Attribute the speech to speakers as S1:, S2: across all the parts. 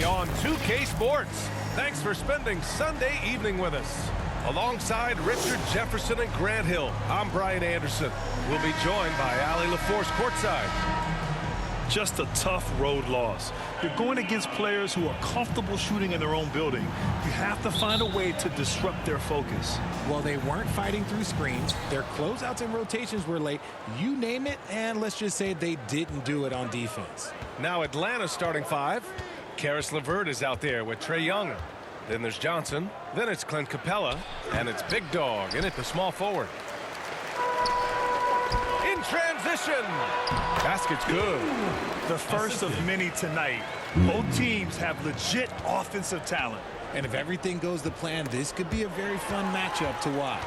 S1: on 2K Sports. Thanks for spending Sunday evening with us. Alongside Richard Jefferson and Grant Hill, I'm Brian Anderson. We'll be joined by Allie LaForce courtside.
S2: Just a tough road loss. You're going against players who are comfortable shooting in their own building. You have to find a way to disrupt their focus.
S3: Well, they weren't fighting through screens. Their closeouts and rotations were late. You name it, and let's just say they didn't do it on defense.
S1: Now Atlanta's starting five. Caris LeVert is out there with Trae Young. Then there's Johnson. Then it's Clint Capella. And it's Big Dog in at the small forward. In transition. Basket's good.
S2: The first of many tonight. Both teams have legit offensive talent.
S3: And if everything goes to plan, this could be a very fun matchup to watch.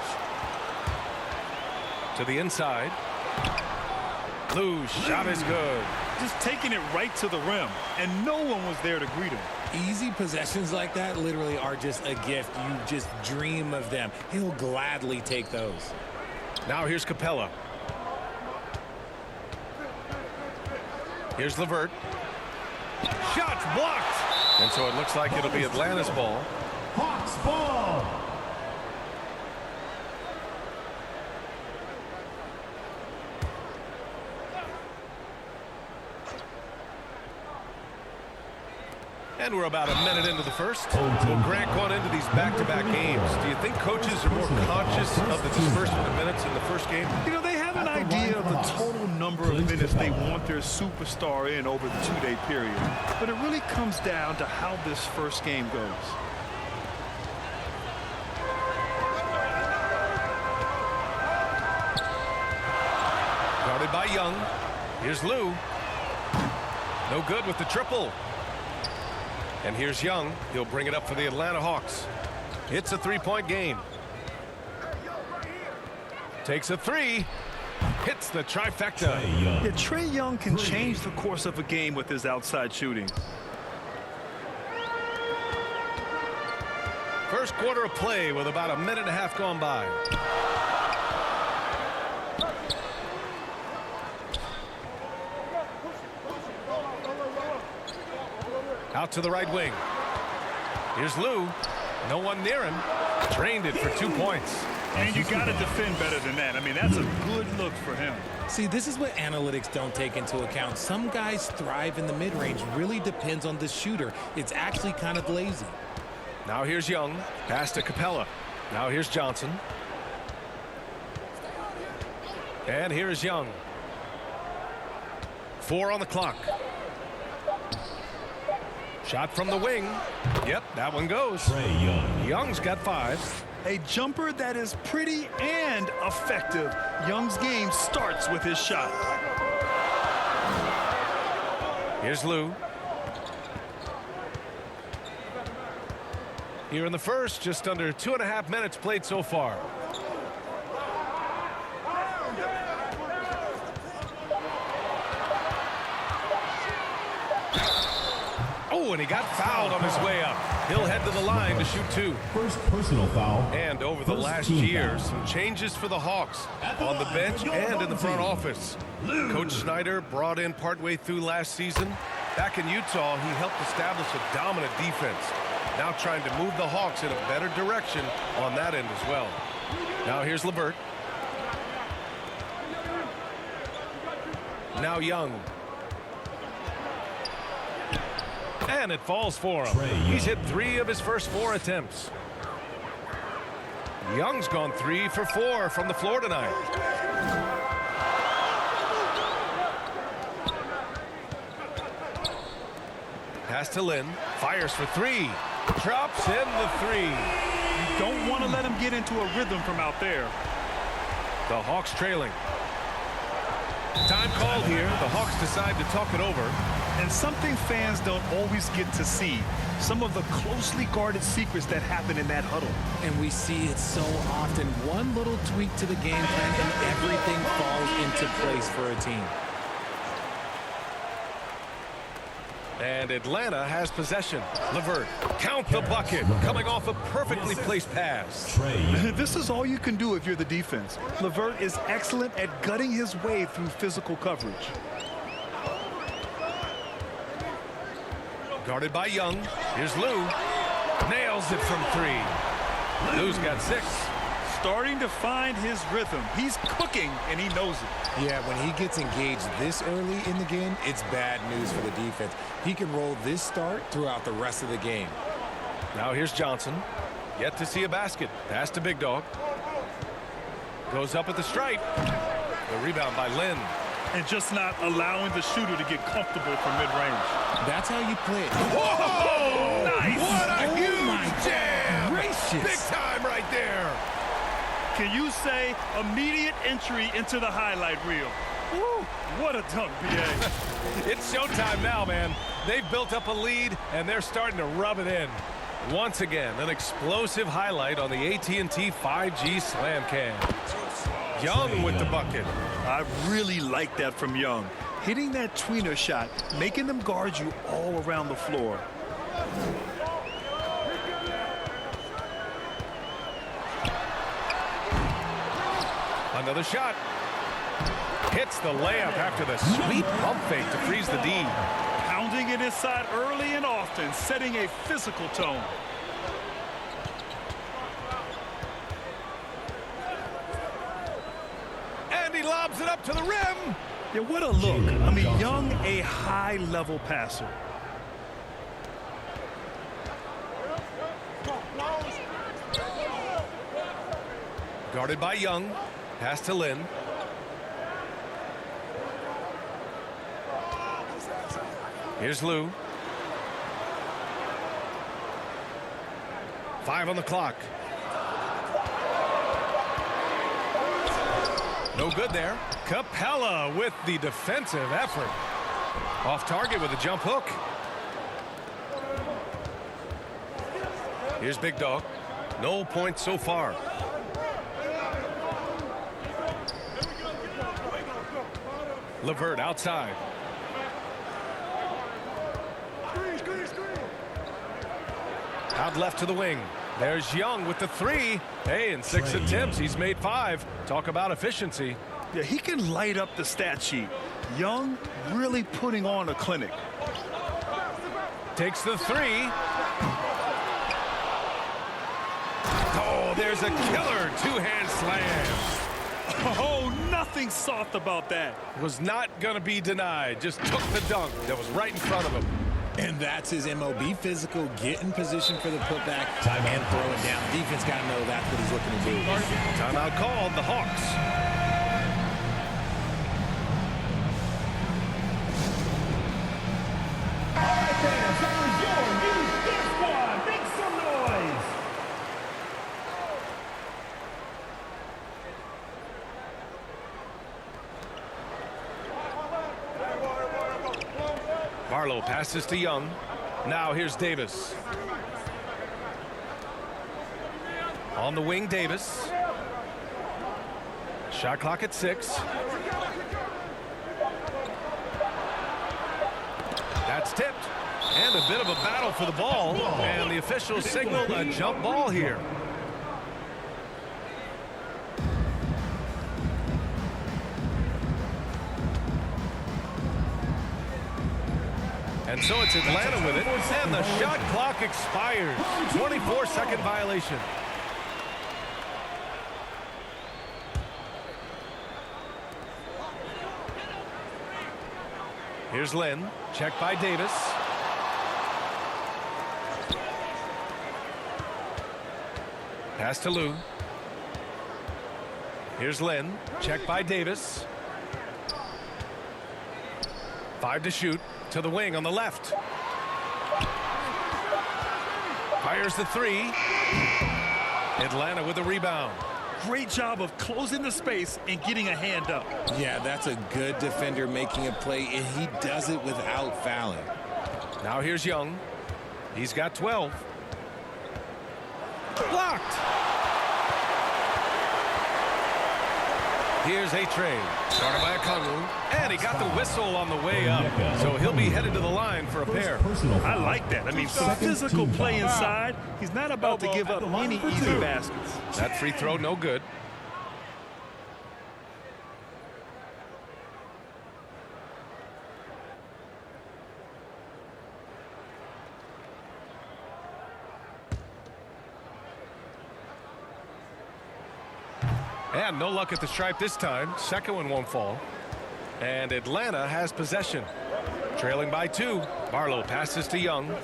S1: To the inside. Lou's shot is good.
S2: Just taking it right to the rim, and no one was there to greet him.
S3: Easy possessions like that literally are just a gift. You just dream of them. He'll gladly take those.
S1: Now here's Capella. Here's LeVert. Shots blocked. And so it looks like it'll be Atlanta's ball.
S4: Hawks ball.
S1: And we're about a minute into the first. Well, Grant, going into these back-to-back games, do you think coaches are more conscious of the disbursement of minutes in the first game?
S2: You know, they have an idea of the total number of minutes they want their superstar in over the two-day period. But it really comes down to how this first game goes.
S1: Guarded by Young. Here's Lou. No good with the triple. And here's Young. He'll bring it up for the Atlanta Hawks. It's a three-point game. Takes a three. Hits the trifecta.
S2: Yeah, Trae Young can change the course of a game with his outside shooting.
S1: First quarter of play with about a minute and a half gone by. Out to the right wing. Here's Lou. No one near him. Drained it for 2 points.
S2: And you got to defend better than that. I mean, that's a good look for him.
S3: See, this is what analytics don't take into account. Some guys thrive in the mid-range. Really depends on the shooter. It's actually kind of lazy.
S1: Now here's Young. Pass to Capella. Now here's Johnson. And here's Young. 4 on the clock. Shot from the wing. Yep, that one goes.
S4: Trae Young.
S1: Young's got 5.
S2: A jumper that is pretty and effective. Young's game starts with his shot.
S1: Here's Lou. Here in the first, just under 2.5 minutes played so far. Oh, and he got fouled on his way up. He'll head to the line to shoot 2.
S4: First personal foul.
S1: And over the last year, some changes for the Hawks on the bench and in the front office. Coach Snyder brought in partway through last season. Back in Utah, he helped establish a dominant defense. Now trying to move the Hawks in a better direction on that end as well. Now here's LeVert. Now Young. And it falls for him. He's hit 3 of his first 4 attempts. Young's gone 3 for 4 from the floor tonight. Pass to Lynn. Fires for 3. Drops in the 3.
S2: You don't want to let him get into a rhythm from out there.
S1: The Hawks trailing. Time called here. The Hawks decide to talk it over.
S2: And something fans don't always get to see. Some of the closely guarded secrets that happen in that huddle.
S3: And we see it so often. One little tweak to the game plan and everything falls into place for a team.
S1: And Atlanta has possession. LeVert, count the bucket, coming off a perfectly placed pass.
S2: This is all you can do if you're the defense. LeVert is excellent at gutting his way through physical coverage.
S1: Guarded by Young. Here's Lou. Nails it from 3. Lou's got 6.
S2: Starting to find his rhythm. He's cooking, and he knows it.
S3: Yeah, when he gets engaged this early in the game, it's bad news for the defense. He can roll this start throughout the rest of the game.
S1: Now here's Johnson. Yet to see a basket. Pass to Big Dog. Goes up at the stripe. The rebound by Lynn.
S2: And just not allowing the shooter to get comfortable from mid-range.
S3: That's how you play it.
S1: Whoa!
S2: Nice!
S1: What a
S3: Oh
S1: huge
S3: my
S1: jam!
S3: gracious!
S1: Big time right there.
S2: Can you say immediate entry into the highlight reel? Woo! What a dunk, BA.
S1: It's showtime now, man. They've built up a lead, and they're starting to rub it in. Once again, an explosive highlight on the AT&T 5G Slam Cam. Young with the bucket.
S2: I really like that from Young. Hitting that tweener shot, making them guard you all around the floor.
S1: Another shot. Hits the layup after the sweet pump fake to freeze the D.
S2: Pounding it inside early and often, setting a physical tone.
S1: And he lobs it up to the rim.
S2: Yeah, what a look. I mean, Young, a high-level passer.
S1: Guarded by Young. Pass to Lynn. Here's Lou. 5 on the clock. No good there. Capella with the defensive effort. Off target with a jump hook. Here's Big Dog. No points so far. LeVert outside. Out left to the wing. There's Young with the 3. Hey, in 6 attempts, he's made 5. Talk about efficiency.
S2: Yeah, he can light up the stat sheet. Young really putting on a clinic.
S1: Takes the 3. Oh, there's a killer 2-hand slam.
S2: Oh, nothing soft about that.
S1: Was not going to be denied. Just took the dunk that was right in front of him.
S3: And that's his MOB, physical, get in position for the putback and throw it down. Defense got to know that's what he's looking to do.
S1: Timeout called, the Hawks. Barlow passes to Young. Now here's Davis. On the wing, Davis. Shot clock at 6. That's tipped. And a bit of a battle for the ball. And the officials signal a jump ball here. And so it's Atlanta with it, and the shot clock expires. 24-second violation. Here's Lynn, checked by Davis. Pass to Lou. Here's Lynn, checked by Davis. 5 to shoot. To the wing on the left. Fires the 3. Atlanta with the rebound.
S2: Great job of closing the space and getting a hand up.
S3: Yeah, that's a good defender making a play, and he does it without fouling.
S1: Now here's Young. He's got 12. Blocked. Here's A-Train. Started by Okongwu. And he got the whistle on the way up. So he'll be headed to the line for a pair.
S2: I like that. I mean, some physical play inside. He's not about to give up any easy baskets.
S1: That free throw, no good. And no luck at the stripe this time. Second one won't fall. And Atlanta has possession. Trailing by 2. Barlow passes to Young.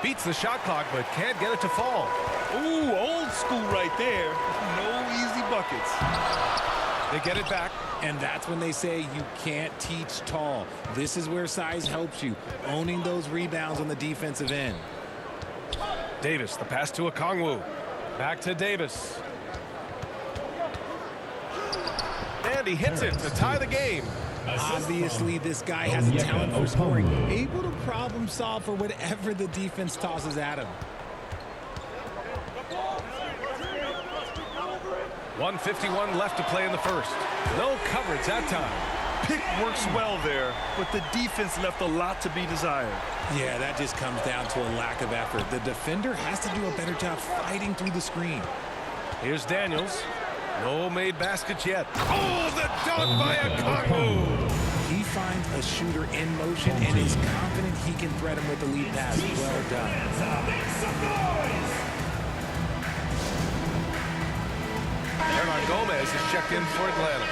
S1: Beats the shot clock, but can't get it to fall.
S2: Ooh, old school right there. No easy buckets.
S1: They get it back.
S3: And that's when they say you can't teach tall. This is where size helps you, owning those rebounds on the defensive end.
S1: Davis, the pass to Okongwu. Back to Davis. And he hits it to tie the game.
S3: Obviously, this guy has a talent for scoring, able to problem solve for whatever the defense tosses at him.
S1: 1:51 left to play in the first. No coverage that time.
S2: Pick works well there, but the defense left a lot to be desired.
S3: Yeah, that just comes down to a lack of effort. The defender has to do a better job fighting through the screen.
S1: Here's Daniels. No made baskets yet. Oh, the dunk by Okongwu.
S3: He finds a shooter in motion and is confident he can thread him with the lead pass. Well done.
S1: Hernan Gomez is checked in for Atlanta.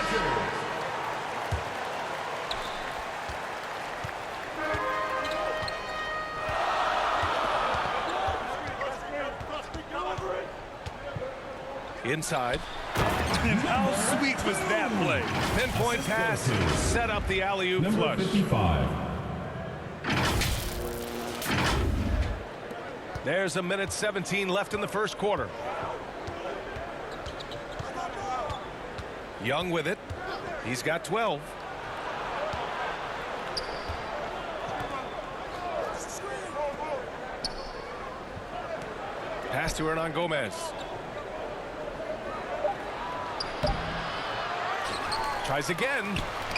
S1: Inside.
S2: And how sweet was that play?
S1: Pinpoint pass. Set up the alley-oop
S4: Number
S1: flush.
S4: 55.
S1: There's 1:17 left in the first quarter. Young with it. He's got 12. Pass to Hernan Gomez. Tries again.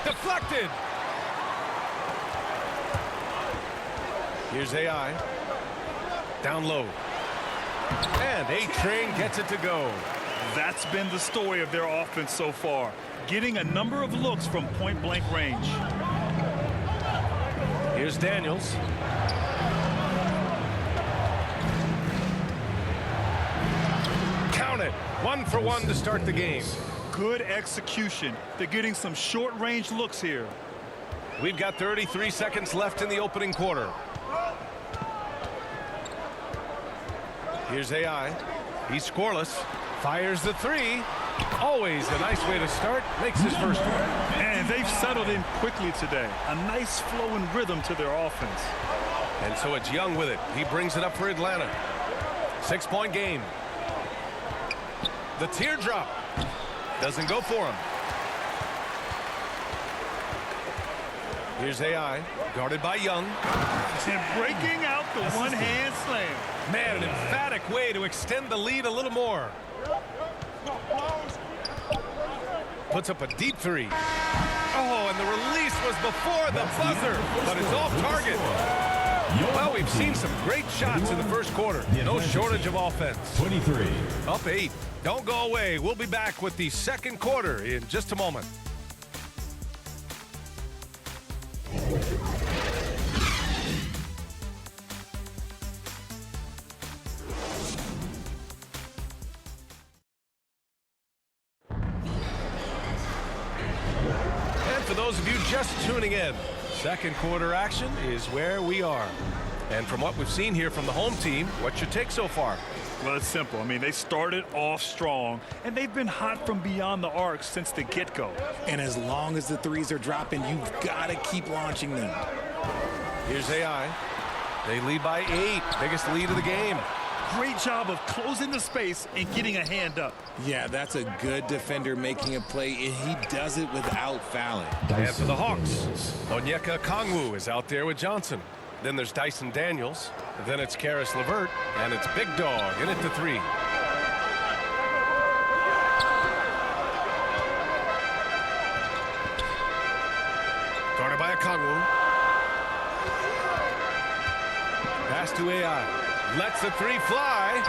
S1: Deflected. Here's AI. Down low. And A-Train gets it to go.
S2: That's been the story of their offense so far, getting a number of looks from point-blank range.
S1: Here's Daniels. Count it. 1 for 1 to start the game.
S2: Good execution. They're getting some short-range looks here.
S1: We've got 33 seconds left in the opening quarter. Here's AI. He's scoreless. Fires the 3. Always a nice way to start. Makes his first one.
S2: And they've settled in quickly today. A nice flow and rhythm to their offense.
S1: And so it's Young with it. He brings it up for Atlanta. 6-point game. The teardrop. Doesn't go for him. Here's AI. Guarded by Young.
S2: And breaking out the one-hand slam.
S1: Man, an emphatic way to extend the lead a little more. Puts up a deep 3. Oh, and the release was before the buzzer, but it's off target. Well, we've seen some great shots in the first quarter. No shortage of offense.
S4: 23.
S1: Up 8. Don't go away. We'll be back with the second quarter in just a moment. And for those of you just tuning in, second quarter action is where we are. And from what we've seen here from the home team, what's your take so far?
S2: Well, it's simple. I mean, they started off strong, and they've been hot from beyond the arc since the get-go.
S3: And as long as the threes are dropping, you've got to keep launching them.
S1: Here's AI. They lead by 8. Biggest lead of the game.
S2: Great job of closing the space and getting a hand up.
S3: Yeah, that's a good defender making a play, and he does it without fouling.
S1: And for the Hawks, Onyeka Okongwu is out there with Johnson. Then there's Dyson Daniels. Then it's Caris LeVert. And it's Big Dog in at the 3. Guarded by Okongwu. Pass to AI. Lets the 3 fly.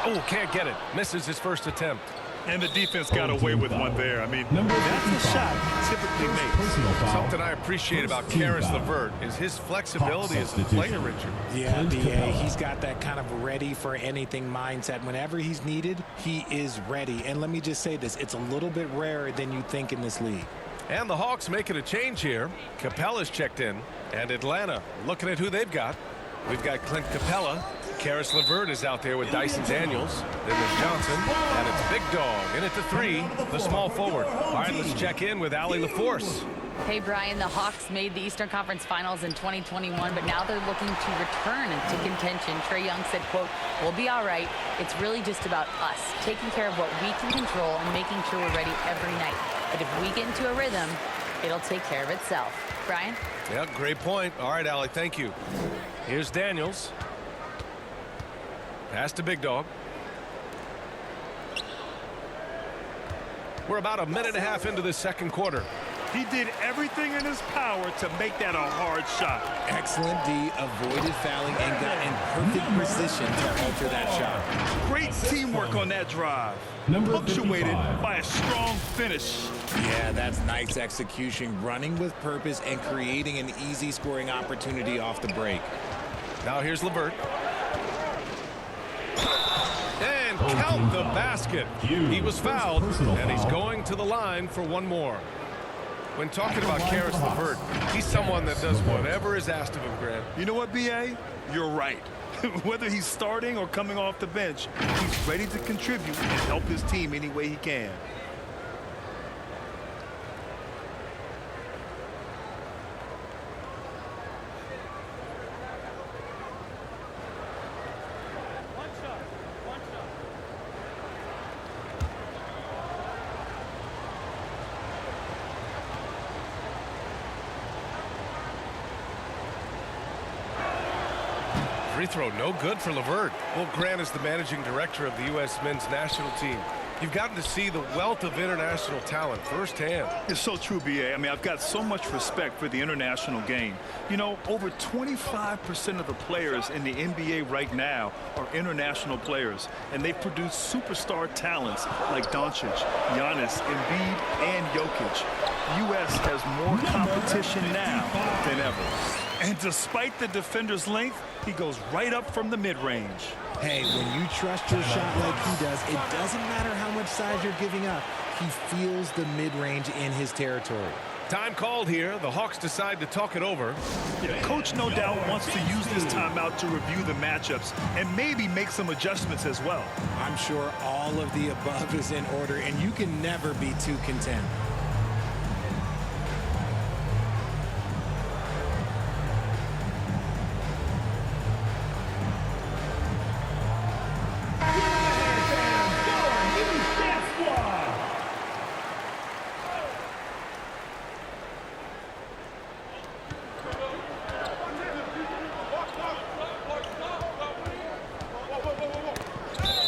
S1: Oh, can't get it. Misses his first attempt.
S2: And the defense got away with one there. I mean,
S4: Number
S2: that's a shot typically made.
S4: Personal foul.
S1: Something I appreciate about
S4: First team
S1: Karis
S4: foul.
S1: LeVert is his flexibility as a
S4: substitution.
S1: player, Richard.
S3: Yeah,
S4: Clint
S3: DA,
S4: Capella.
S3: he's got that kind of ready for anything mindset. Whenever he's needed, he is ready. And let me just say this, it's a little bit rarer than you think in this league.
S1: And the Hawks making a change here. Capella's checked in. And Atlanta looking at who they've got. We've got Clint Capella. Karis LeVert is out there with Dyson Daniels. Then there's Johnson. And it's Big Dog in at the 3, the small forward. All right, let's check in with Allie LaForce.
S5: Hey, Brian, the Hawks made the Eastern Conference Finals in 2021, but now they're looking to return into contention. Trae Young said, quote, "We'll be all right. It's really just about us, taking care of what we can control and making sure we're ready every night. But if we get into a rhythm, it'll take care of itself." Brian?
S1: Yeah, great point. All right, Allie, thank you. Here's Daniels. Pass to Big Dog. We're about a minute and a half into this second quarter.
S2: He did everything in his power to make that a hard shot.
S3: Excellent D, avoided fouling and got in perfect position to alter that shot.
S2: Great teamwork on that drive.
S4: Number
S2: Punctuated
S4: 55.
S2: by a strong finish.
S3: Yeah, that's nice execution, running with purpose and creating an easy scoring opportunity off the break.
S1: Now here's LeVert. And count the basket. He was fouled, and he's going to the line for one more. When talking about Karis LeVert, he's someone that does whatever is asked of him, Grant.
S2: You know what, B.A.? You're right. Whether he's starting or coming off the bench, he's ready to contribute and help his team any way he can.
S1: Free throw no good for LeVert. Well, Grant is the managing director of the U.S. men's national team. You've gotten to see the wealth of international talent firsthand.
S2: It's so true, B.A. I mean, I've got so much respect for the international game. You know, over 25% of the players in the NBA right now are international players, and they produce superstar talents like Doncic, Giannis, Embiid, and Jokic. U.S. has more competition now than ever. And despite the defender's length, he goes right up from the mid-range.
S3: Hey, when you trust your shot like he does, it doesn't matter how much size you're giving up. He feels the mid-range in his territory.
S1: Time called here. The Hawks decide to talk it over.
S2: Yeah, Coach no doubt wants to use this timeout to review the matchups and maybe make some adjustments as well.
S3: I'm sure all of the above is in order, and you can never be too content.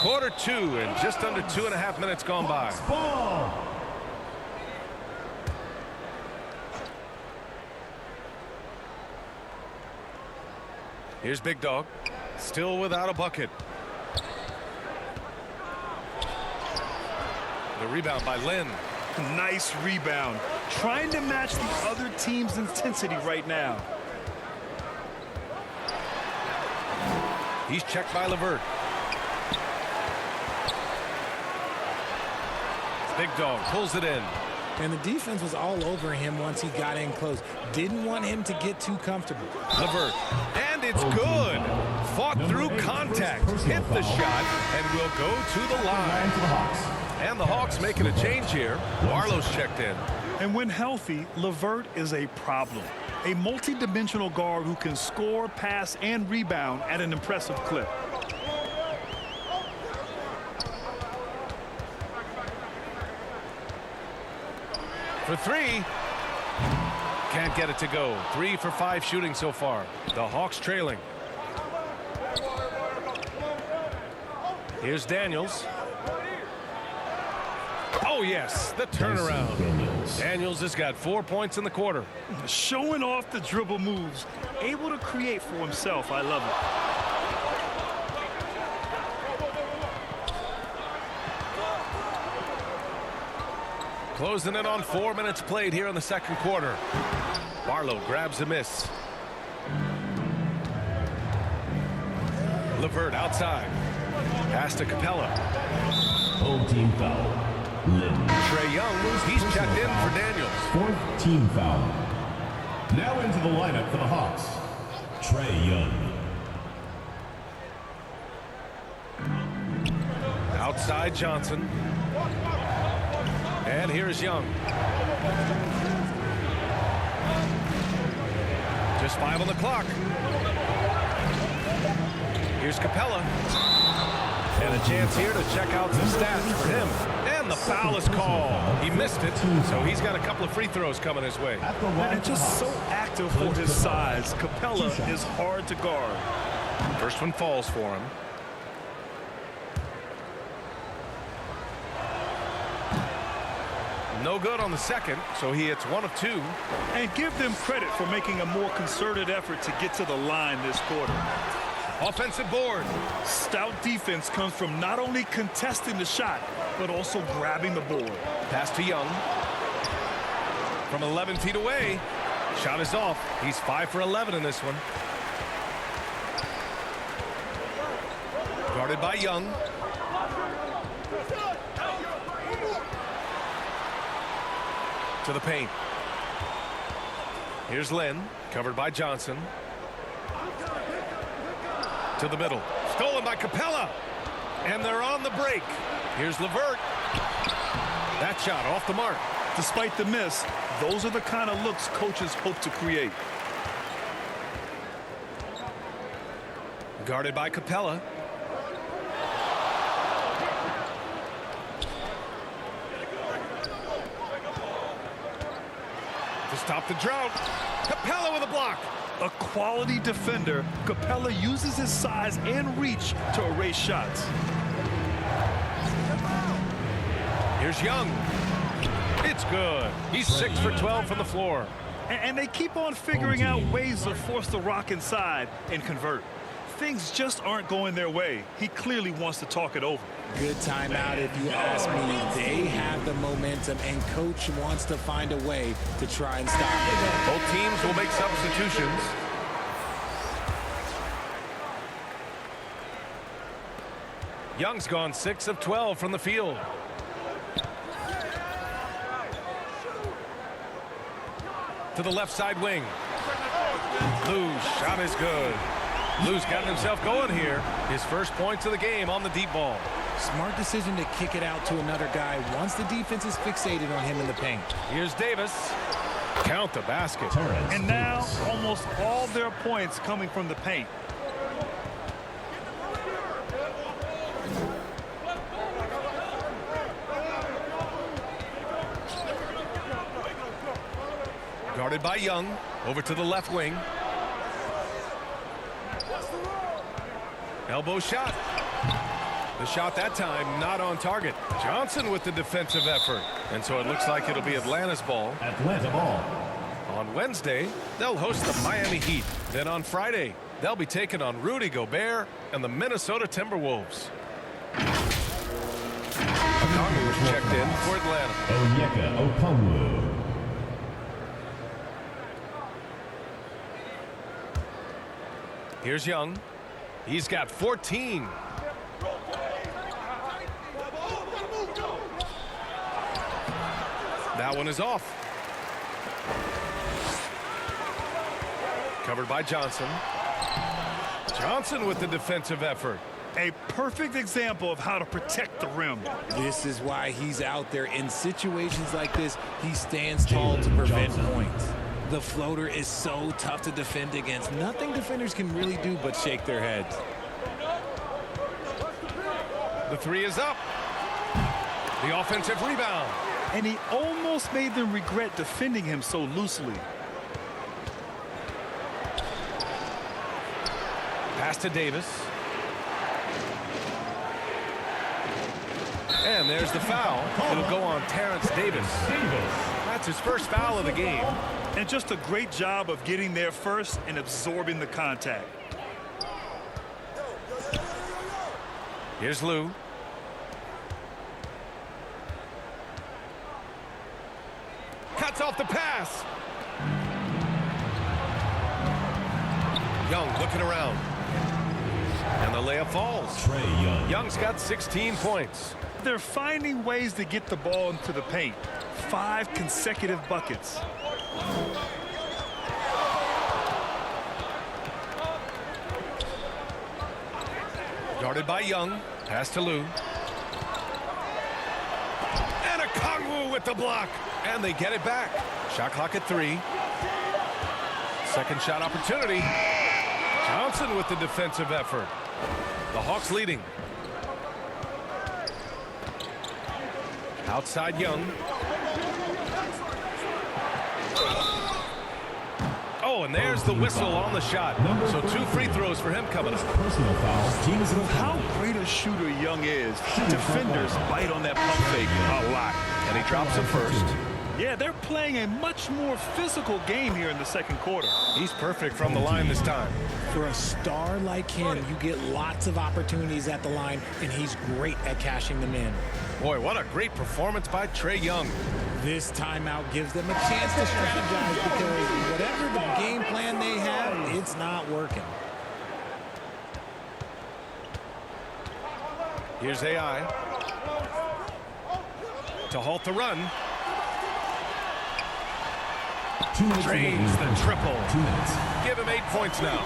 S1: Quarter 2 and just under 2.5 minutes gone by.
S4: Ball.
S1: Here's Big Dog. Still without a bucket. The rebound by Lynn.
S2: Nice rebound. Trying to match the other team's intensity right now.
S1: He's checked by LeVert. Big Dog pulls it in.
S3: And the defense was all over him once he got in close. Didn't want him to get too comfortable.
S1: LeVert. And it's good. Fought through contact. Hit the shot and will go to the line.
S4: To the Hawks.
S1: And the Hawks making a change here. Barlow's checked in.
S2: And when healthy, LeVert is a problem. A multi-dimensional guard who can score, pass, and rebound at an impressive clip.
S1: For 3. Can't get it to go. 3 for 5 shooting so far. The Hawks trailing. Here's Daniels. Oh, yes, the turnaround. Daniels has got 4 points in the quarter.
S2: Showing off the dribble moves. Able to create for himself. I love it.
S1: Closing in on 4 minutes played here in the second quarter. Barlow grabs a miss. LeVert outside. Pass to Capella.
S4: Home team foul. Litton.
S1: Trae Young, he's checked in for Daniels.
S4: Fourth team foul. Now into the lineup for the Hawks. Trae Young.
S1: Outside Johnson. And here's Young. Just 5 on the clock. Here's Capella. And a chance here to check out some stats for him. And the foul is called. He missed it, so he's got a couple of free throws coming his way.
S2: And just so active for his size. Capella is hard to guard.
S1: First one falls for him. No good on the second, so he hits 1 of 2.
S2: And give them credit for making a more concerted effort to get to the line this quarter.
S1: Offensive board.
S2: Stout defense comes from not only contesting the shot, but also grabbing the board.
S1: Pass to Young. From 11 feet away. Shot is off. He's 5 for 11 in this one. Guarded by Young. To the paint. Here's Lynn, covered by Johnson. To the middle. Stolen by Capella. And they're on the break. Here's LeVert. That shot off the mark.
S2: Despite the miss, those are the kind of looks coaches hope to create.
S1: Guarded by Capella. To stop the drought. Capella with a block.
S2: A quality defender, Capella uses his size and reach to erase shots.
S1: Here's Young. It's good. He's 6 for 12 from the floor.
S2: And they keep on figuring out ways to force the Rock inside and convert. Things just aren't going their way. He clearly wants to talk it over.
S3: Good timeout if you ask me. They have the momentum, and coach wants to find a way to try and stop it.
S1: Both teams will make substitutions. Young's gone 6 of 12 from the field. To the left side wing. Lou's shot is good. Lou's gotten himself going here. His first points of the game on the deep ball.
S3: Smart decision to kick it out to another guy once the defense is fixated on him in the paint.
S1: Here's Davis. Count the basket.
S2: And now almost all their points coming from the paint.
S1: Guarded by Young. Over to the left wing. Elbow shot. The shot that time not on target. Johnson with the defensive effort. And so it looks like it'll be Atlanta's ball.
S4: Atlanta ball.
S1: On Wednesday, they'll host the Miami Heat. Then on Friday, they'll be taking on Rudy Gobert and the Minnesota Timberwolves. Okongwu was checked in for Atlanta.
S4: Onyeka Okongwu.
S1: Here's Young. He's got 14. That one is off. Covered by Johnson. Johnson with the defensive effort.
S2: A perfect example of how to protect the rim.
S3: This is why he's out there. In situations like this, he stands tall to prevent points. The floater is so tough to defend against. Nothing defenders can really do but shake their heads.
S1: The three is up. The offensive rebound.
S2: And he almost made them regret defending him so loosely.
S1: Pass to Davis. And there's the foul. It'll go on Terrence Davis. That's his first foul of the game.
S2: And just a great job of getting there first and absorbing the contact.
S1: Here's Lou. off the pass. Young looking around. And the layup falls.
S4: Trae Young.
S1: Young's got 16 points.
S2: They're finding ways to get the ball into the paint. 5 consecutive buckets.
S1: Guarded by Young. Pass to Lou. And a Kongwu with the block. And they get it back. Shot clock at 3. Second shot opportunity. Johnson with the defensive effort. The Hawks leading. Outside Young. Oh, and there's the whistle on the shot. So 2 free throws for him coming up.
S4: Personal foul. Teams of
S2: How great a shooter Young is. Defenders bite on that pump fake a lot.
S1: And he drops it first.
S2: Yeah, they're playing a much more physical game here in the second quarter.
S1: He's perfect from the line this time.
S3: For a star like him, you get lots of opportunities at the line, and he's great at cashing them in.
S1: Boy, what a great performance by Trae Young.
S3: This timeout gives them a chance to strategize because whatever the game plan they have, it's not working.
S1: Here's AI. To halt the run. Drains the triple.
S4: 2 minutes.
S1: Give him 8 points now.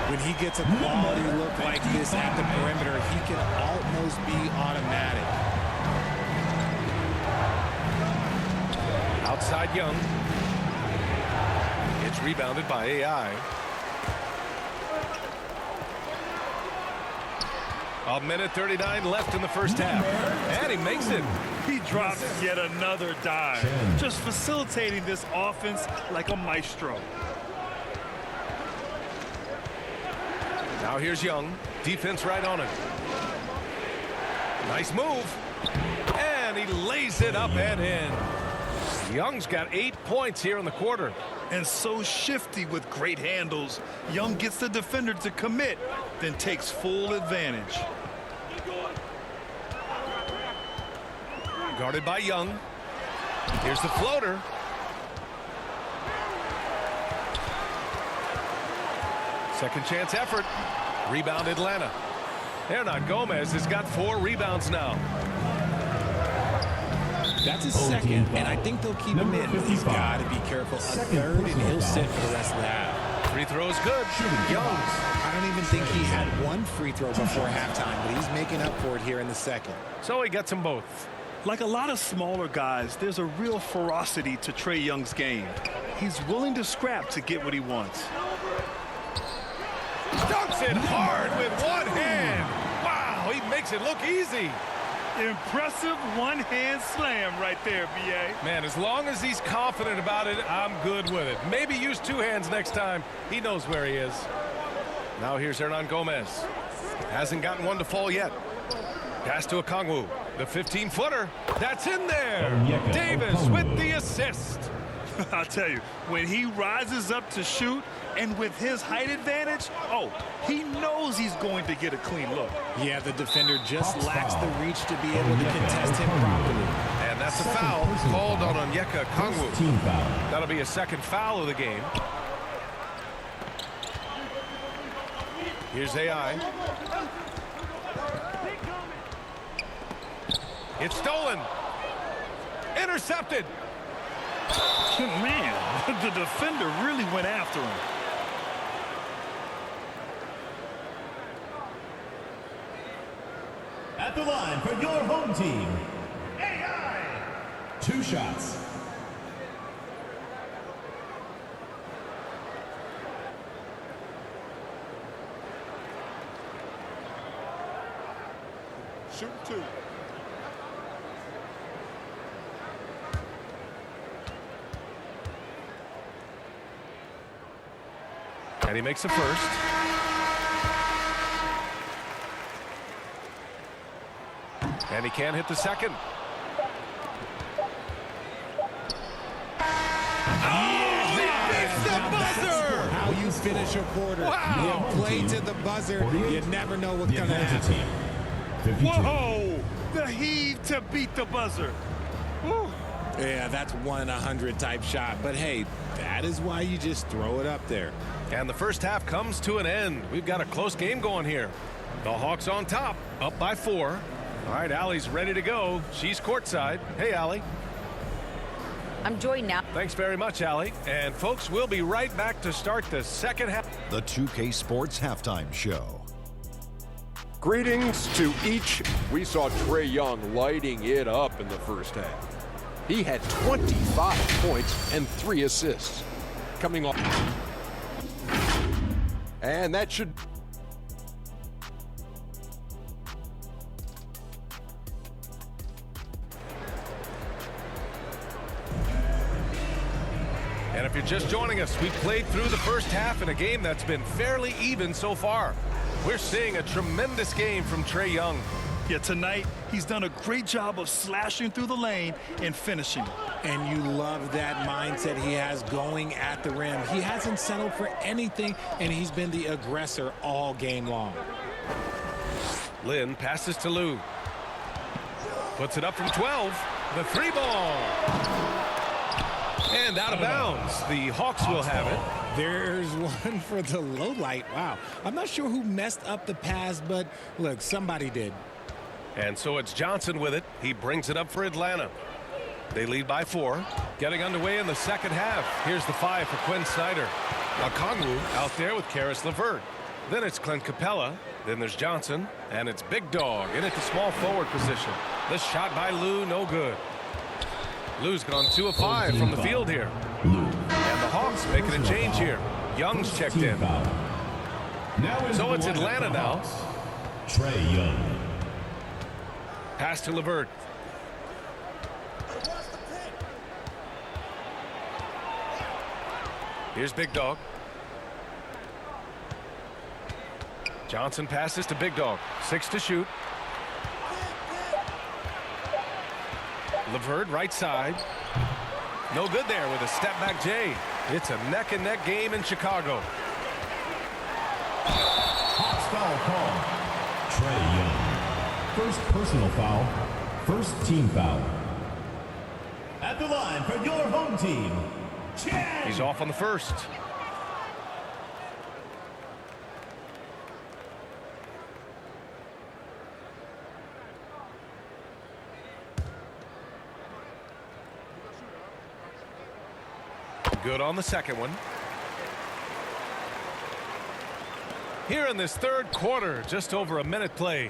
S3: When he gets a quality look like this at the perimeter, he can almost be automatic.
S1: Outside Young. It's rebounded by AI. A minute 39 left in the first half. And he makes it.
S2: He drops yet another dime. Just facilitating this offense like a maestro.
S1: Now here's Young. Defense right on him. Nice move. And he lays it up and in. Young's got 8 points here in the quarter.
S2: And so shifty with great handles. Young gets the defender to commit, then takes full advantage.
S1: Guarded by Young. Here's the floater. Second chance effort. Rebound Atlanta. Hernan Gomez has got 4 rebounds now.
S3: That's his second, and I think they'll keep him in. He's got to be careful. A third, and he'll sit for the rest of the half.
S1: Free throws good. Young.
S3: I don't even think he had 1 free throw before halftime, but he's making up for it here in the second.
S1: So he gets them both.
S2: Like a lot of smaller guys, there's a real ferocity to Trae Young's game. He's willing to scrap to get what he wants.
S1: Dunks it hard with one hand. Wow, he makes it look easy.
S2: Impressive one-hand slam right there, B.A.
S1: Man, as long as he's confident about it, I'm good with it. Maybe use 2 hands next time. He knows where he is. Now here's Hernan Gomez. Hasn't gotten one to fall yet. Pass to Okongwu. The 15-footer. That's in there. Davis with the assist.
S2: I'll tell you, when he rises up to shoot, and with his height advantage, oh, he knows he's going to get a clean look.
S3: Yeah, the defender just lacks the reach to be able to contest him properly.
S1: And that's a foul called on Onyeka Okongwu.
S4: Team foul.
S1: That'll be a second foul of the game. Here's AI. It's stolen. Intercepted.
S2: Man, the defender really went after him.
S4: At the line for your home team, AI. 2 shots.
S2: Shoot 2.
S1: And he makes the first. And he can't hit the second. Oh, he beats the buzzer!
S3: How you finish a quarter.
S1: Wow.
S3: You play to the buzzer. You never know what's going to happen.
S4: Team. 52.
S2: Whoa! The heave to beat the buzzer. Woo.
S3: Yeah, that's 1 in 100 type shot. But hey, that is why you just throw it up there.
S1: And the first half comes to an end. We've got a close game going here. The Hawks on top, up by 4. All right, Allie's ready to go. She's courtside. Hey, Allie.
S5: I'm joined now.
S1: Thanks very much, Allie. And folks, we'll be right back to start the second half.
S6: The 2K Sports Halftime Show.
S7: Greetings to each. We saw Trae Young lighting it up in the first half. He had 25 points and 3 assists. Coming off. And that should...
S1: And if you're just joining us, we played through the first half in a game that's been fairly even so far. We're seeing a tremendous game from Trae Young.
S2: Yeah, tonight, he's done a great job of slashing through the lane and finishing.
S3: And you love that mindset he has going at the rim. He hasn't settled for anything, and he's been the aggressor all game long.
S1: Lynn passes to Lou. Puts it up from 12. The 3 ball. And out of bounds. The Hawks will have it.
S3: There's one for the low light. Wow. I'm not sure who messed up the pass, but look, somebody did.
S1: And so it's Johnson with it. He brings it up for Atlanta. They lead by 4. Getting underway in the second half. Here's the 5 for Quinn Snyder. Okongwu out there with Karis LeVert. Then it's Clint Capella. Then there's Johnson. And it's Big Dog in at the small forward position. The shot by Lou, no good. Lou's gone 2 of 5 from the field here. And the Hawks making a change here. Young's checked in. So it's Atlanta now.
S4: Trae Young.
S1: Pass to LeVert. Here's Big Dog. Johnson passes to Big Dog. 6 to shoot. LeVert right side. No good there with a step back Jay. It's a neck-and-neck game in Chicago.
S4: Hawks foul call. Trae Young. First personal foul. First team foul. At the line for your home team, Chad.
S1: He's off on the first. Good on the second one. Here in this third quarter, just over a minute play.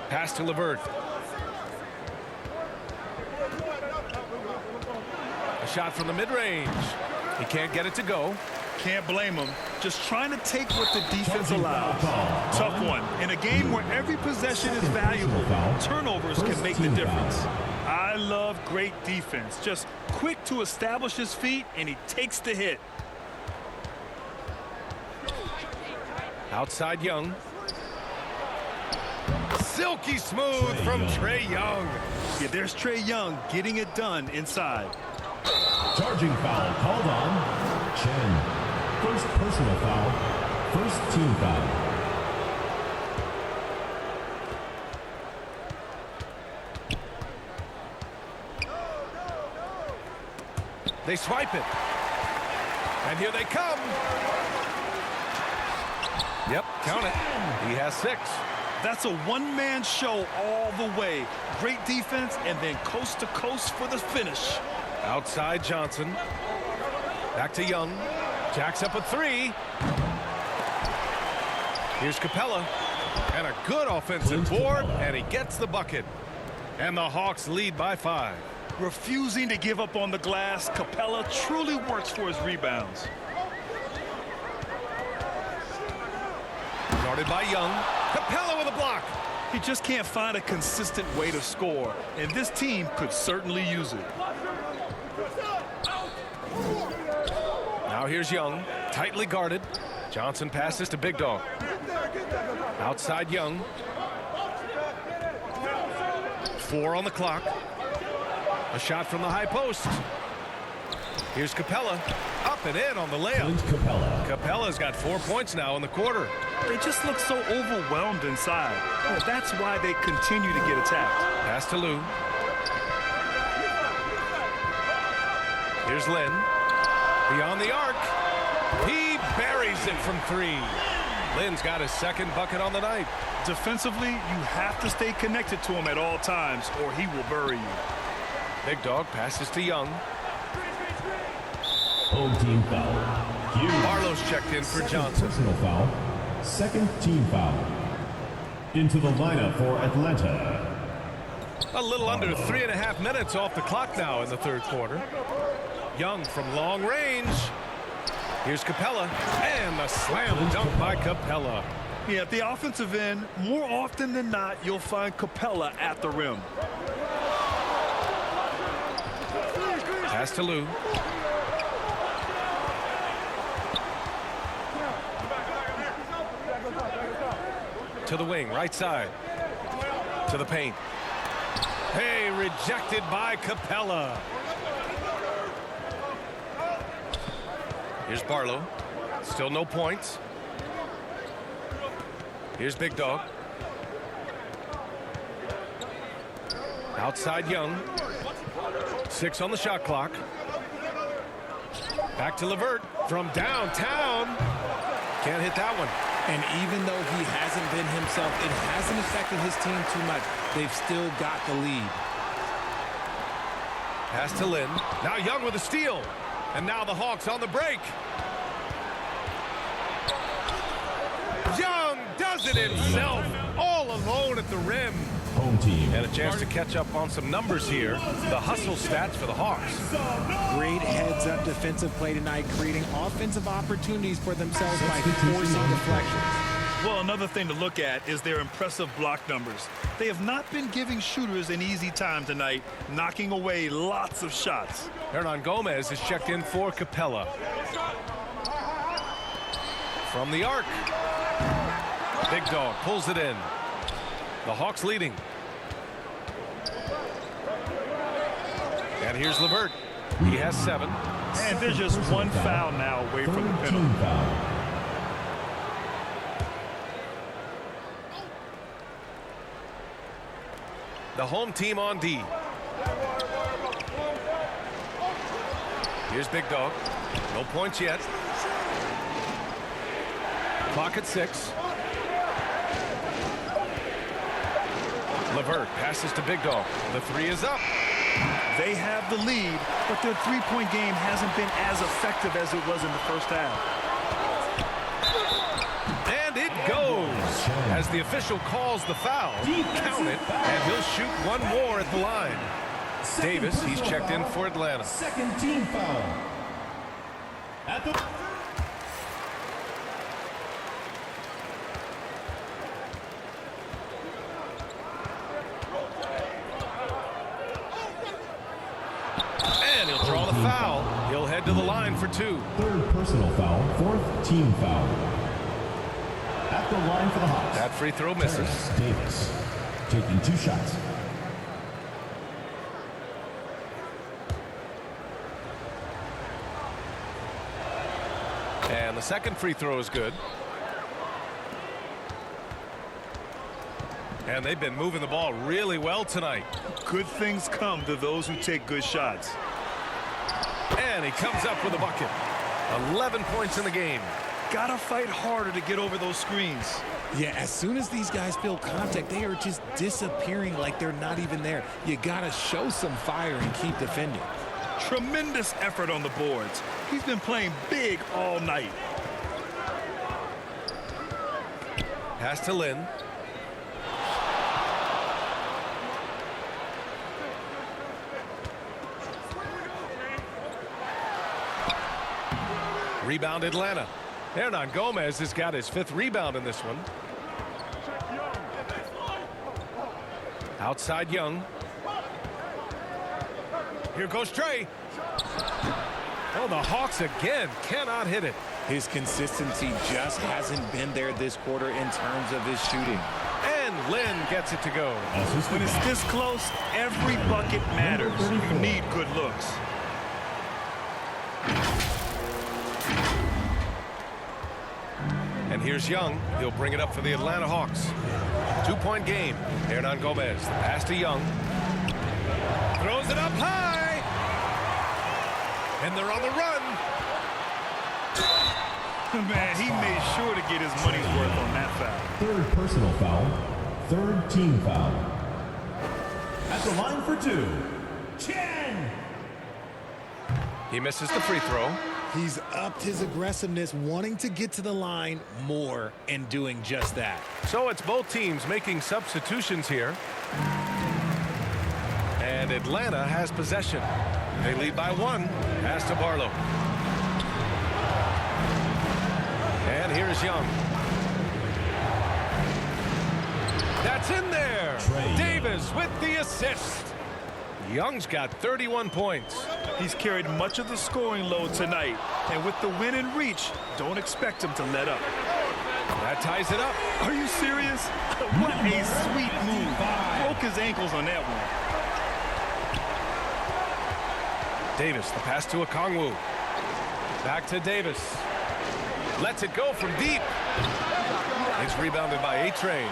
S1: Pass to LeVert. A shot from the mid-range. He can't get it to go.
S2: Can't blame him. Just trying to take what the defense allows. Tough one. In a game where every possession is valuable, turnovers can make the difference. I love great defense. Just quick to establish his feet, and he takes the hit.
S1: Outside Young. Silky smooth from Trae Young.
S2: Yeah, there's Trae Young getting it done inside.
S4: Charging foul called on Chen. First personal foul. First team foul.
S1: They swipe it. And here they come. Yep, count it. He has 6.
S2: That's a one-man show all the way. Great defense and then coast to coast for the finish.
S1: Outside Johnson. Back to Young. Jacks up a 3. Here's Capella. And a good offensive board. And he gets the bucket. And the Hawks lead by 5.
S2: Refusing to give up on the glass, Capella truly works for his rebounds.
S1: Guarded by Young. Capella with a block.
S2: He just can't find a consistent way to score, and this team could certainly use it.
S1: Now here's Young, tightly guarded. Johnson passes to Big Dog. Outside Young. 4 on the clock. A shot from the high post. Here's Capella. Up up and in on the layup.
S4: Clint Capella.
S1: Capella's got 4 points now in the quarter.
S2: They just look so overwhelmed inside. Well, that's why they continue to get attacked.
S1: Pass to Lou. Here's Lynn. Beyond the arc. He buries it from 3. Lynn's got his second bucket on the night.
S2: Defensively, you have to stay connected to him at all times or he will bury you.
S1: Big Dog passes to Young.
S4: Home team foul. Hughes.
S1: Barlow's checked in for
S4: Second
S1: Johnson.
S4: personal foul. Second team foul. Into the lineup for Atlanta.
S1: A little under 3.5 minutes off the clock now in the third quarter. Young from long range. Here's Capella. And a slam dunk by Capella.
S2: Yeah, at the offensive end, more often than not, you'll find Capella at the rim.
S1: Pass to Lou. To the wing, right side. To the paint. Hey, rejected by Capella. Here's Barlow. Still no points. Here's Big Dog. Outside Young. 6 on the shot clock. Back to LeVert from downtown. Can't hit that one.
S3: And even though he hasn't been himself, it hasn't affected his team too much. They've still got the lead.
S1: Pass to Lynn. Now Young with a steal. And now the Hawks on the break. Young does it himself. All alone at the rim.
S4: Home team.
S1: And a chance to catch up on some numbers here. The hustle stats for the Hawks.
S3: Great heads-up defensive play tonight, creating offensive opportunities for themselves by forcing deflections.
S2: Well, another thing to look at is their impressive block numbers. They have not been giving shooters an easy time tonight, knocking away lots of shots.
S1: Hernan Gomez is checked in for Capella. From the arc. Big Dog pulls it in. The Hawks leading. And here's LeVert. He has 7.
S2: And there's just one foul now away from the
S4: Third
S2: penalty.
S4: team foul.
S1: The home team on D. Here's Big Dog. No points yet. Clock at 6. LeVert passes to Big Dog. The 3 is up.
S2: They have the lead, but their three-point game hasn't been as effective as it was in the first half.
S1: And it goes. As the official calls the foul, count it, and he'll shoot one more at the line. Davis, he's checked in for Atlanta.
S4: Second team foul. At the
S1: And he'll draw the foul. He'll head to the line for 2.
S4: third personal foul. Fourth team foul. At the line for the Hawks.
S1: That free throw misses.
S4: Terrence Davis taking 2 shots.
S1: And the second free throw is good. And they've been moving the ball really well tonight.
S2: Good things come to those who take good shots.
S1: And he comes up with a bucket. 11 points in the game.
S2: Gotta fight harder to get over those screens.
S3: Yeah, as soon as these guys feel contact, they are just disappearing like they're not even there. You gotta show some fire and keep defending.
S2: Tremendous effort on the boards. He's been playing big all night.
S1: Pass to Lynn. Rebound Atlanta. Hernan Gomez has got his 5th rebound in this one. Outside Young. Here goes Trey. Oh, the Hawks again cannot hit it.
S3: His consistency just hasn't been there this quarter in terms of his shooting.
S1: And Lynn gets it to go.
S2: When it's this close, every bucket matters. You need good looks.
S1: And here's Young. He'll bring it up for the Atlanta Hawks. 2-point game. Hernan Gomez. The pass to Young. Throws it up high. And they're on the run.
S2: Man, he made sure to get his money's worth on that foul.
S4: Third personal foul. Third team foul. At the line for 2, Chen.
S1: He misses the free throw.
S3: He's upped his aggressiveness, wanting to get to the line more and doing just that.
S1: So it's both teams making substitutions here. And Atlanta has possession. They lead by 1. Pass to Barlow. And here's Young. That's in there. Davis with the assist. Young's got 31 points.
S2: He's carried much of the scoring load tonight. And with the win in reach, don't expect him to let up.
S1: That ties it up.
S2: Are you serious? What a sweet move. Broke his ankles on that one.
S1: Davis, the pass to Okongwu. Back to Davis. Lets it go from deep. It's rebounded by A-Train.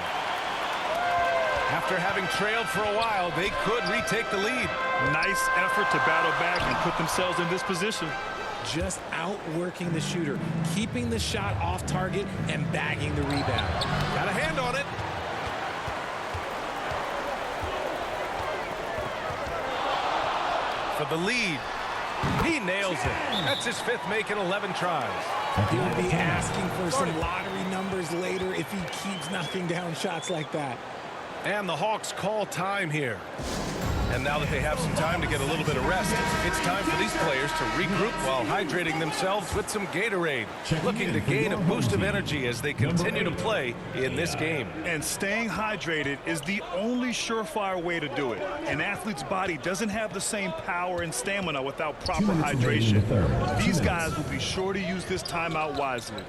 S1: After having trailed for a while, they could retake the lead.
S2: Nice effort to battle back and put themselves in this position.
S3: Just outworking the shooter, keeping the shot off target and bagging the rebound.
S1: Got a hand on it. For the lead. He nails it. That's his 5th make in 11 tries.
S3: He'll be asking for some lottery numbers later if he keeps knocking down shots like that.
S1: And the Hawks call time here. And now that they have some time to get a little bit of rest, it's time for these players to regroup while hydrating themselves with some Gatorade, looking to gain a boost of energy as they continue to play in this game.
S2: And staying hydrated is the only surefire way to do it. An athlete's body doesn't have the same power and stamina without proper hydration. These guys will be sure to use this timeout wisely.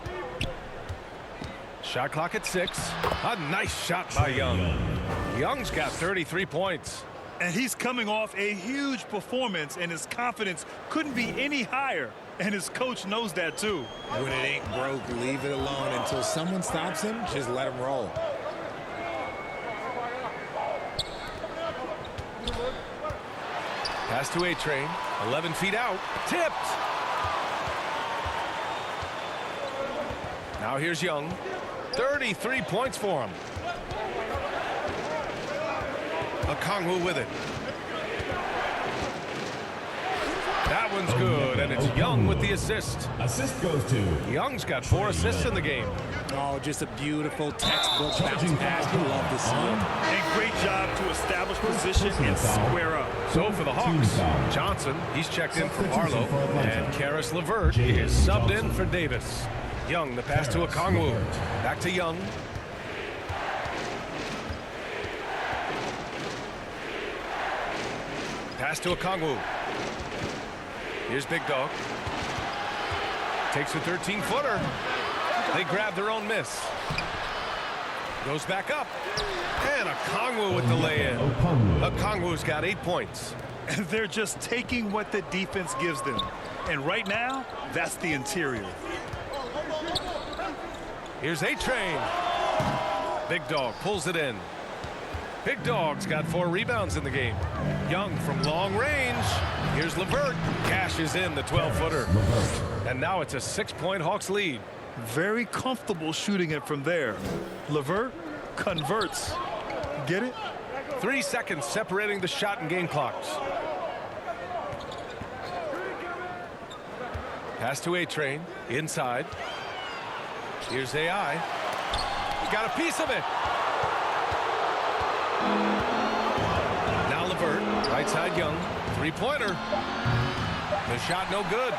S1: Shot clock at 6. A nice shot by Young. Young's got 33 points.
S2: And he's coming off a huge performance, and his confidence couldn't be any higher. And his coach knows that, too.
S3: When it ain't broke, leave it alone. Until someone stops him, just let him roll.
S1: Pass to A-Train. 11 feet out. Tipped. Now here's Young. 33 points for him. Okongwu with it. That one's good, and it's Young with the assist.
S4: Assist goes to
S1: Young's got 4 assists in the game.
S3: Oh, just a beautiful textbook bounce pass. You love to see it.
S2: And great job to establish position and square up.
S1: So for the Hawks, Johnson, he's checked in for Barlow, and Caris LeVert is subbed in for Davis. Young, the pass to Okongwu. Back to Young. Pass to Okongwu. Here's Big Dog. Takes a 13-footer. They grab their own miss. Goes back up. And Okongwu with the lay-in. Okongwu's got 8 points.
S2: And they're just taking what the defense gives them. And right now, that's the interior.
S1: Here's A-Train. Big Dog pulls it in. Big Dog's got 4 rebounds in the game. Young from long range. Here's LeVert. Cashes in the 12-footer. And now it's a 6-point Hawks lead.
S2: Very comfortable shooting it from there. LeVert converts. Get it?
S1: 3 seconds separating the shot and game clocks. Pass to A-Train. Inside. Here's AI. Got a piece of it. Now LeVert. Right side Young. 3-pointer. The shot no good.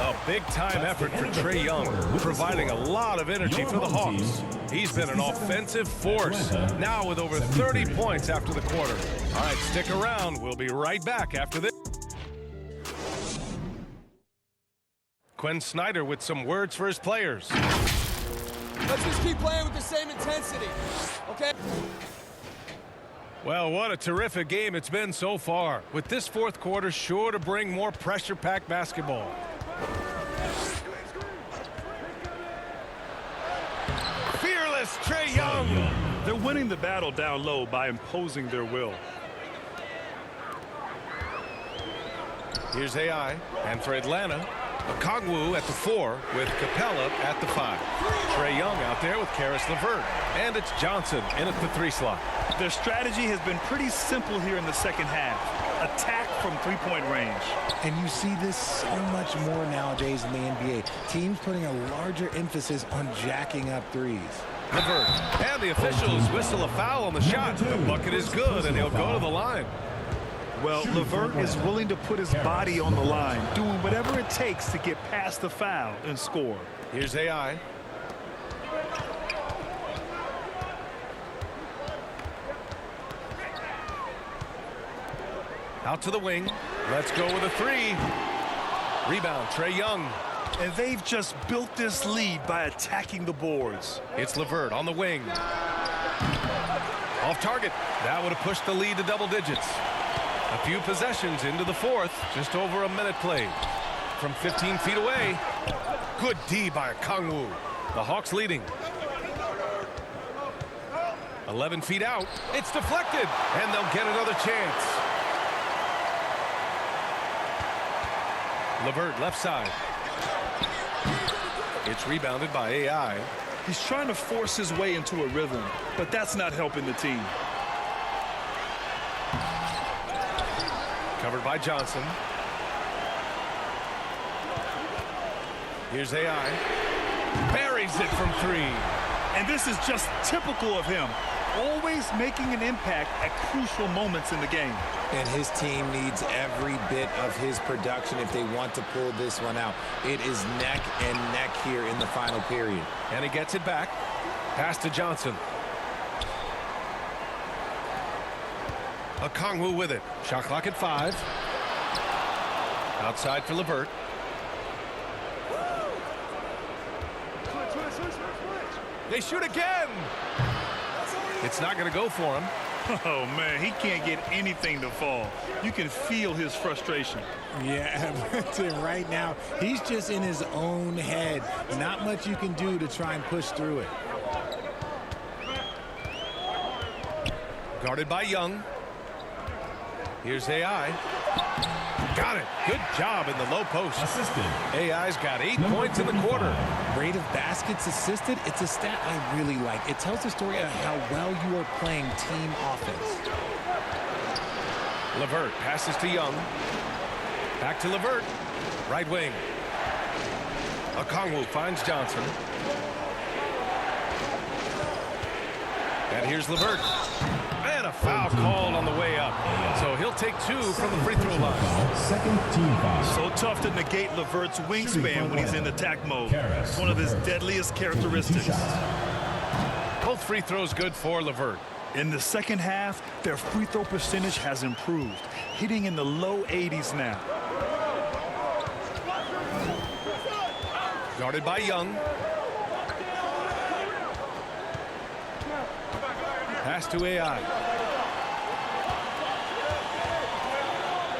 S1: A big-time effort for Trae Young, providing a lot of energy for the Hawks. He's been an offensive force, now with over 30 points after the quarter. All right, stick around. We'll be right back after this. Quinn Snyder with some words for his players.
S8: Let's just keep playing with the same intensity, okay?
S1: Well, what a terrific game it's been so far, with this fourth quarter sure to bring more pressure-packed basketball. Trae Young.
S2: They're winning the battle down low by imposing their will.
S1: Here's AI. And for Atlanta, Okongwu at the 4 with Capella at the 5. Trae Young out there with Karis LeVert. And it's Johnson in at the 3 slot.
S2: Their strategy has been pretty simple here in the second half. Attack from three-point range.
S3: And you see this so much more nowadays in the NBA. Teams putting a larger emphasis on jacking up threes.
S1: LeVert. And the officials whistle a foul on the shot. The bucket is good, and he'll go to the line.
S2: Well, LeVert is willing to put his body on the line, doing whatever it takes to get past the foul and score.
S1: Here's AI. Out to the wing. Let's go with a 3. Rebound, Trae Young.
S2: And they've just built this lead by attacking the boards.
S1: It's LeVert on the wing. Off target. That would have pushed the lead to double digits. A few possessions into the 4th. Just over a minute played. From 15 feet away. Good D by Okongwu. The Hawks leading. 11 feet out. It's deflected. And they'll get another chance. LeVert left side. It's rebounded by AI.
S2: He's trying to force his way into a rhythm, but that's not helping the team.
S1: Covered by Johnson. Here's AI. Buries it from 3.
S2: And this is just typical of him. Always making an impact at crucial moments in the game.
S3: And his team needs every bit of his production if they want to pull this one out. It is neck and neck here in the final period.
S1: And he gets it back. Pass to Johnson. Okongwu with it. Shot clock at 5. Outside for LeVert. They shoot again. It's not going to go for him.
S2: Oh, man, he can't get anything to fall. You can feel his frustration.
S3: Yeah, right now, he's just in his own head. Not much you can do to try and push through it.
S1: Guarded by Young. Here's AI. Got it. Good job in the low post.
S4: Assisted.
S1: AI's got 8 points in the quarter.
S3: Rate of baskets assisted, it's a stat I really like. It tells the story of how well you are playing team offense.
S1: LeVert passes to Young. Back to LeVert. Right wing. Okongwu finds Johnson. And here's LeVert. And a foul called on the way up. So he'll take 2 from the free throw line.
S4: Second team foul.
S2: So tough to negate LeVert's wingspan when he's in attack mode. It's one of his deadliest characteristics.
S1: Both free throws good for LeVert.
S2: In the second half, their free throw percentage has improved, hitting in the low 80s now.
S1: Guarded by Young. Pass to AI.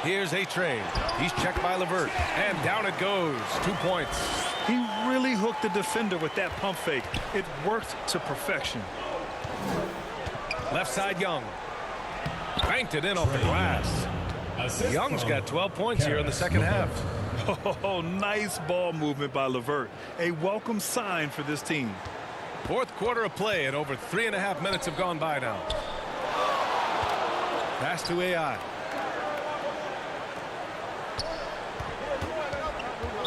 S1: Here's A-Train. He's checked by LeVert. And down it goes. 2 points.
S2: He really hooked the defender with that pump fake. It worked to perfection.
S1: Left side Young. Banked it in off the glass. Young's got 12 points here in the second half.
S2: Oh, nice ball movement by LeVert. A welcome sign for this team.
S1: 4th quarter of play, and over 3.5 minutes have gone by now. Pass to AI.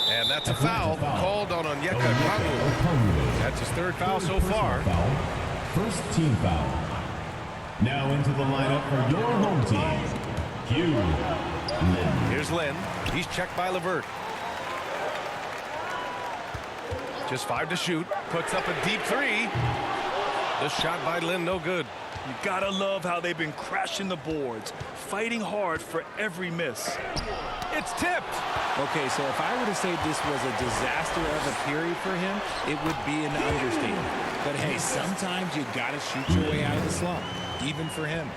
S1: And that's a foul called on Onyeka Okongwu. That's his 3rd foul so far.
S4: First team foul. Now into the lineup for your home team, Hugh Lynn.
S1: Here's Lynn. He's checked by LeVert. Just 5 to shoot. Puts up a deep 3. The shot by Lynn, no good.
S2: You gotta love how they've been crashing the boards, fighting hard for every miss.
S1: It's tipped.
S3: Okay, so if I were to say this was a disaster of a period for him, it would be an understatement. But hey, sometimes you gotta shoot your way out of the slump, even for him.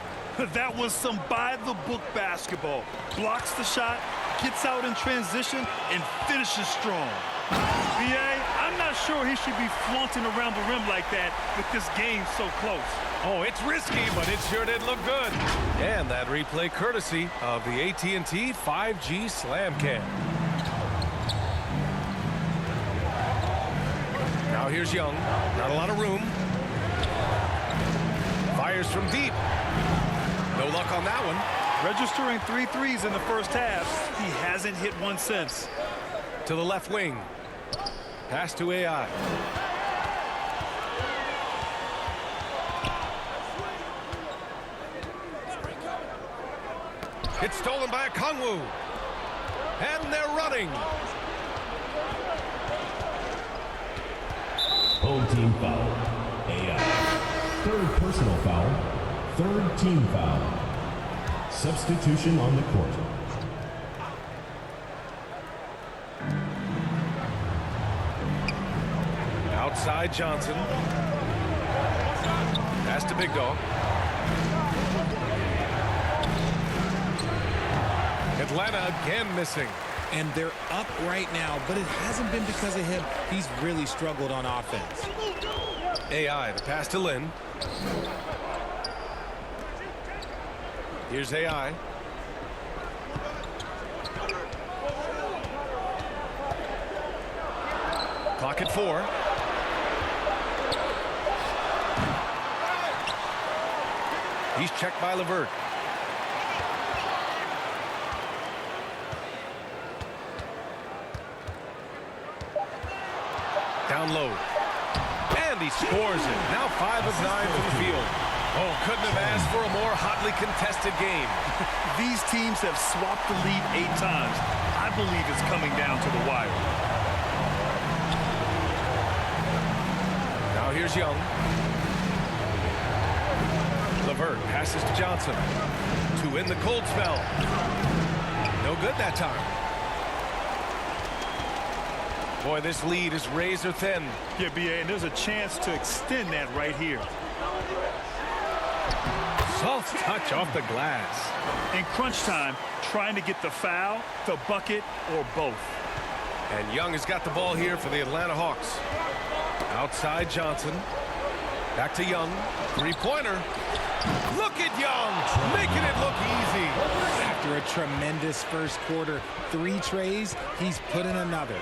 S2: That was some by-the-book basketball. Blocks the shot, gets out in transition, and finishes strong. BA, I'm not not sure he should be flaunting around the rim like that with this game so close.
S1: Oh, it's risky, but it sure did look good. And that replay courtesy of the AT&T 5G Slam Cam. Now here's Young. Not a lot of room. Fires from deep. No luck on that one.
S2: Registering 3 threes in the first half. He hasn't hit one since.
S1: To the left wing. Pass to AI. It's stolen by Kongwu. And they're running.
S4: Home team foul. AI. Third personal foul. Third team foul. Substitution on the court.
S1: Outside Johnson. Pass to Big Dog. Atlanta again missing.
S3: And they're up right now, but it hasn't been because of him. He's really struggled on offense.
S1: AI, the pass to Lin. Here's AI. Clock at 4. He's checked by LeVert. Down low. And he scores it. Now 5 of 9 from the field. Oh, couldn't have asked for a more hotly contested game.
S2: These teams have swapped the lead 8 times. I believe it's coming down to the wire.
S1: Now here's Young. LeVert passes to Johnson. To in the cold spell. No good that time. Boy, this lead is razor thin.
S2: Yeah, B.A., and there's a chance to extend that right here.
S1: Soft touch off the glass.
S2: In crunch time, trying to get the foul, the bucket, or both.
S1: And Young has got the ball here for the Atlanta Hawks. Outside Johnson. Back to Young. Three-pointer. Look at Young, making it look easy.
S3: After a tremendous first quarter, 3 trays, he's put in another.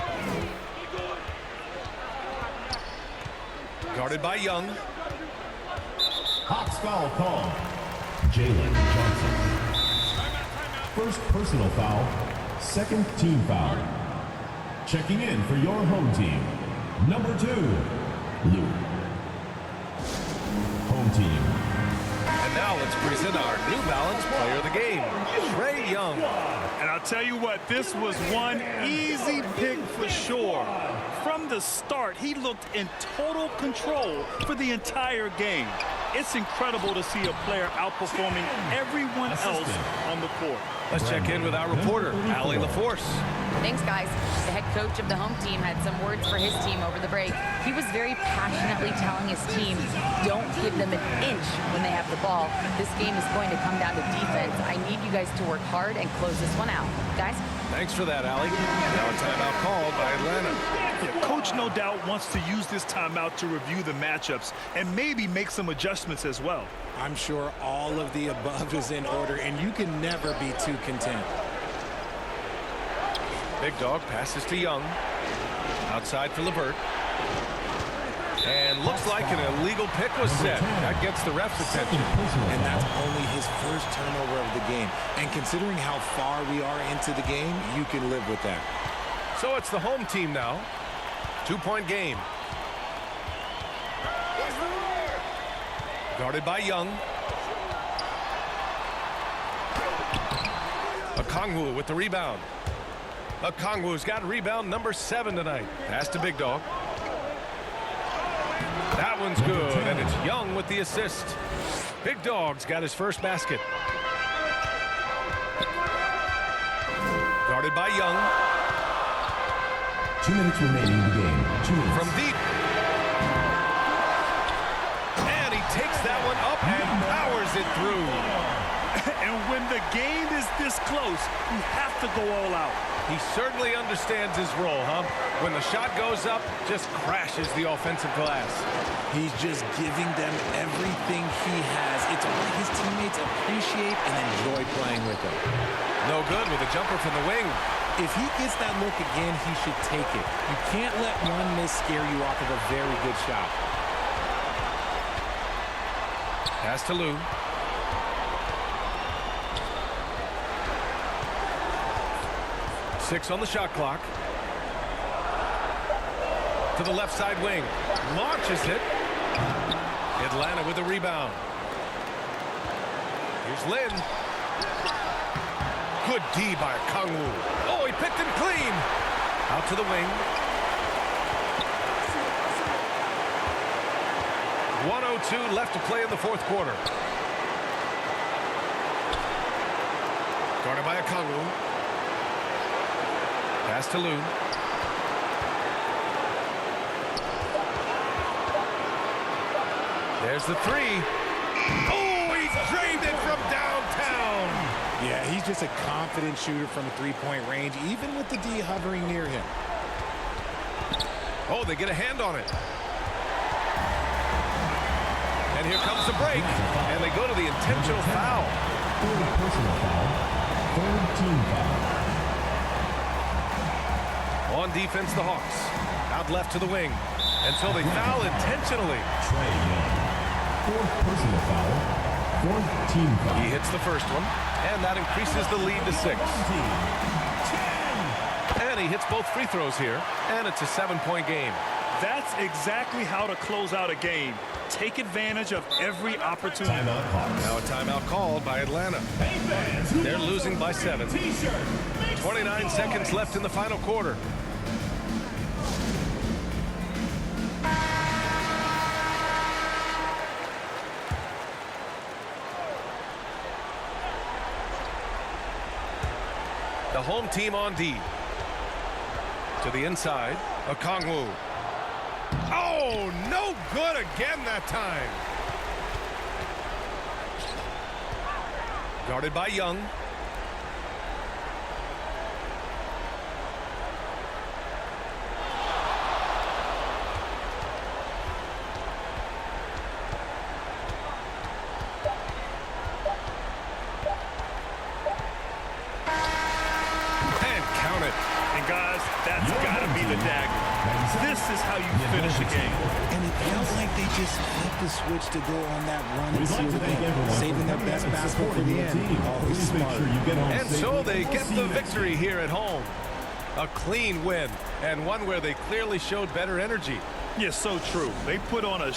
S1: Guarded by Young.
S4: Hawks foul call. Jalen Johnson. First personal foul. Second team foul. Checking in for your home team. Number 2, Luke. Home team.
S1: And now let's present our New Balance player of the game, Trae Young.
S2: And I'll tell you what, this was one easy pick for sure. From the start, he looked in total control for the entire game. It's incredible to see a player outperforming everyone else on the court.
S1: Let's check in with our reporter, Allie LaForce.
S5: Thanks, guys. The head coach of the home team had some words for his team over the break. He was very passionately telling his team, don't give them an inch when they have the ball. This game is going to come down to defense. I need you guys to work hard and close this one out. Guys?
S1: Thanks for that, Allie. Now a timeout called by Atlanta.
S2: Yeah, Coach no doubt wants to use this timeout to review the matchups and maybe make some adjustments as well.
S3: I'm sure all of the above is in order, and you can never be too content.
S1: Big Dog passes to Young. Outside for LeVert. And looks like an illegal pick was set. That gets the ref's attention.
S3: And that's only his first turnover of the game. And considering how far we are into the game, you can live with that.
S1: So it's the home team now. 2-point game. Guarded by Young. Okongwu with the rebound. Okongwu's got rebound number 7 tonight. Pass to Big Dog. That one's good, and it's Young with the assist. Big Dog's got his first basket. Guarded by Young.
S4: 2 minutes remaining in the game. 2 minutes.
S1: From deep. And he takes that one up and powers it through.
S2: And when the game is this close, you have to go all out.
S1: He certainly understands his role, huh? When the shot goes up, just crashes the offensive glass.
S3: He's just giving them everything he has. It's what his teammates appreciate and enjoy playing with him.
S1: No good with a jumper from the wing.
S3: If he gets that look again, he should take it. You can't let one miss scare you off of a very good shot.
S1: Pass to Lou. Six on the shot clock. To the left side wing. Launches it. Atlanta with the rebound. Here's Lin. Good D by Kangwoo. Oh, he picked him clean. Out to the wing. 1:02 left to play in the fourth quarter. Guarded by Kangwoo. Pass to Lou. There's the three. Oh, he drained it from downtown.
S3: Yeah, he's just a confident shooter from three-point range, even with the D hovering near him.
S1: Oh, they get a hand on it. And here comes the break. And they go to the intentional foul.
S4: Third personal foul. Third team foul.
S1: On defense, the Hawks. Out left to the wing. Until they foul intentionally.
S4: Trae Young. Fourth personal foul. Fourth team foul.
S1: He hits the first one. And that increases the lead to 6. And he hits both free throws here. And it's a 7-point game.
S2: That's exactly how to close out a game. Take advantage of every opportunity.
S4: Timeout Hawks.
S1: Now a timeout called by Atlanta. They're losing by 7. 29 seconds left in the final quarter. The home team on D. To the inside, Okongwu. Oh, no good again that time. Guarded by Young.
S2: This is how you finish a game.
S3: And it felt like they just flipped the switch to go on that run and seal the game, saving their best basketball for the end. Always smart.
S1: And so they get the victory here at home. A clean win, and one where they clearly showed better energy.
S2: Yes, so true. They put on a